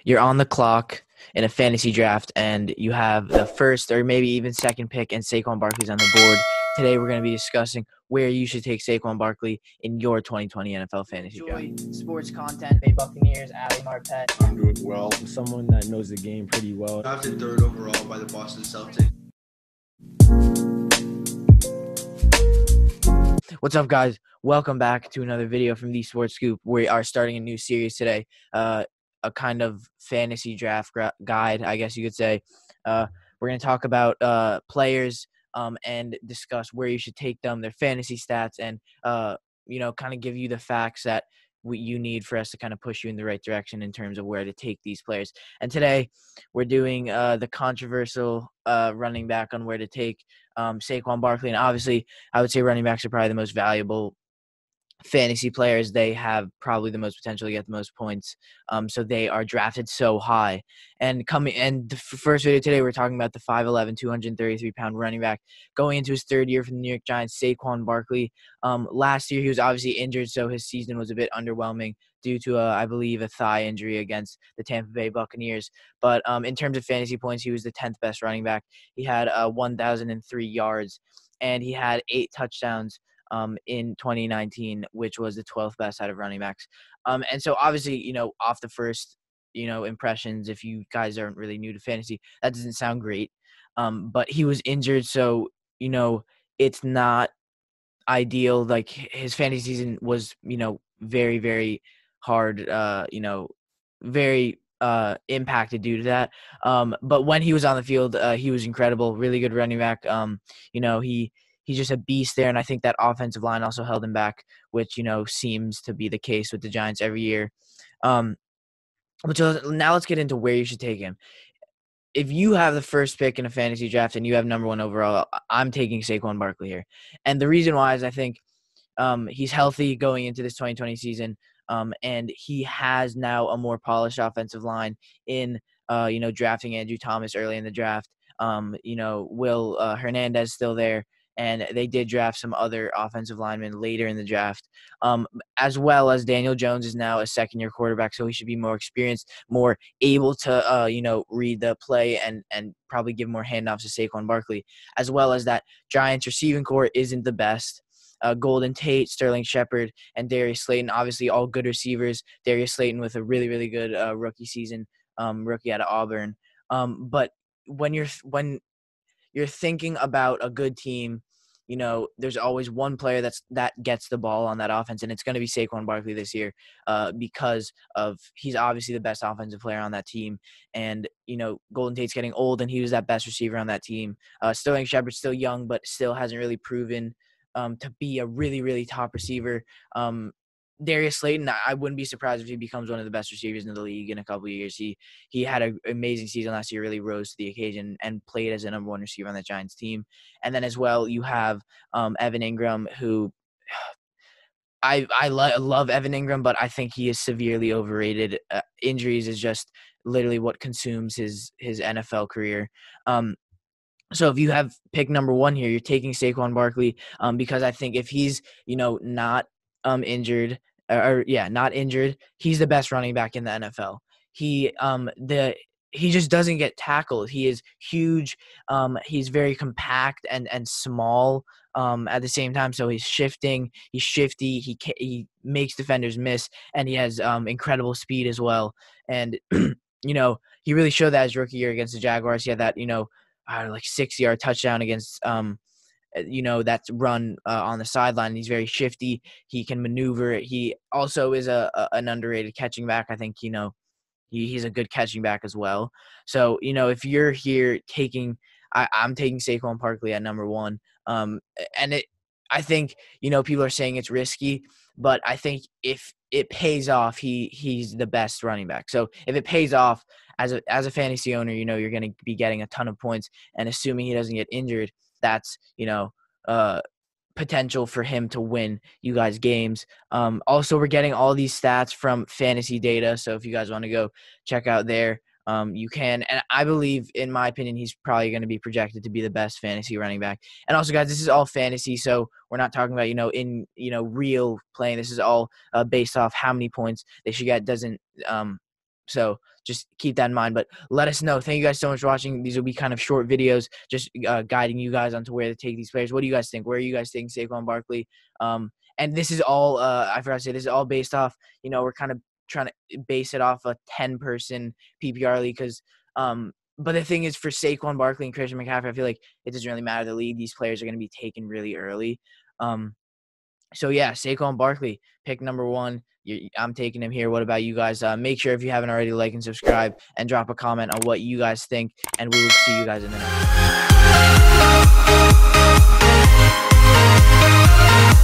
you're on the clock in a fantasy draft and you have the first or maybe even second pick and Saquon Barkley's on the board. Today we're going to be discussing where you should take Saquon Barkley in your 2020 NFL fantasy draft. Sports content, Bay Buccaneers, Ali Marpet. I'm doing well. Someone that knows the game pretty well. Drafted third overall by the Boston Celtics. What's up, guys? Welcome back to another video from the Sports Scoop. We are starting a new series today, a kind of fantasy draft guide, I guess you could say. We're going to talk about players and discuss where you should take them, their fantasy stats, and kind of give you the facts that you need for us to kind of push you in the right direction in terms of where to take these players. And today we're doing the controversial running back on where to take Saquon Barkley. And obviously I would say running backs are probably the most valuable fantasy players. They have probably the most potential to get the most points. So they are drafted so high. And the first video today, we're talking about the 5'11", 233-pound running back going into his third year for the New York Giants, Saquon Barkley. Last year, he was obviously injured, so his season was a bit underwhelming due to, I believe, a thigh injury against the Tampa Bay Buccaneers. But in terms of fantasy points, he was the 10th best running back. He had 1,003 yards, and he had 8 touchdowns in 2019, which was the 12th best out of running backs. And so obviously, off the first, impressions, if you guys aren't really new to fantasy, that doesn't sound great. But he was injured, so, it's not ideal. Like, his fantasy season was, very, very hard, very impacted due to that. But when he was on the field, he was incredible, really good running back. He's just a beast there, and I think that offensive line also held him back, which, seems to be the case with the Giants every year. Now let's get into where you should take him. If you have the first pick in a fantasy draft and you have number 1 overall, I'm taking Saquon Barkley here. And the reason why is I think he's healthy going into this 2020 season, and he has now a more polished offensive line in, drafting Andrew Thomas early in the draft. Will Hernandez still there, and they did draft some other offensive linemen later in the draft, as well as Daniel Jones is now a second-year quarterback, so he should be more experienced, more able to, read the play and probably give more handoffs to Saquon Barkley, as well as that Giants receiving core isn't the best. Golden Tate, Sterling Shepard, and Darius Slayton, obviously all good receivers. Darius Slayton with a really, really good rookie season, rookie out of Auburn. But when you're thinking about a good team, there's always one player that gets the ball on that offense, and it's going to be Saquon Barkley this year, because of he's obviously the best offensive player on that team, and Golden Tate's getting old, and he was that best receiver on that team. Sterling Shepard's still young, but still hasn't really proven to be a really, really top receiver. Darius Slayton, I wouldn't be surprised if he becomes one of the best receivers in the league in a couple of years. He had an amazing season last year, really rose to the occasion and played as a number 1 receiver on that Giants team. And then as well, you have Evan Ingram, who I love Evan Ingram, but I think he is severely overrated. Injuries is just literally what consumes his NFL career. So if you have pick number 1 here, you're taking Saquon Barkley, because I think if he's, not injured, not injured, he's the best running back in the NFL. He just doesn't get tackled. He is huge. He's very compact and small at the same time. So he's shifting. He's shifty. He makes defenders miss, and he has incredible speed as well. And he really showed that his rookie year against the Jaguars. He had that 6-yard touchdown against that's run on the sideline. He's very shifty. He can maneuver. He also is an underrated catching back. I think he's a good catching back as well. So if you're here I'm taking Saquon Barkley at number 1. I think people are saying it's risky, but I think if it pays off, he's the best running back. So if it pays off as a fantasy owner, you're going to be getting a ton of points, and assuming he doesn't get injured, that's potential for him to win you guys games. Also, we're getting all these stats from fantasy data, so if you guys want to go check out there, you can. And I believe, in my opinion, he's probably going to be projected to be the best fantasy running back. And also, guys, this is all fantasy, so we're not talking about in real playing. This is all based off how many points they should get. Doesn't So just keep that in mind. But let us know. Thank you guys so much for watching. These will be kind of short videos, just guiding you guys onto where to take these players. What do you guys think? Where are you guys taking Saquon Barkley? And this is all, I forgot to say, this is all based off, we're kind of trying to base it off a 10-person PPR league because but the thing is, for Saquon Barkley and Christian McCaffrey, I feel like it doesn't really matter the league. These players are going to be taken really early. So, yeah, Saquon Barkley, pick number 1. I'm taking him here. What about you guys? Make sure if you haven't already, like and subscribe and drop a comment on what you guys think. And we will see you guys in the next one.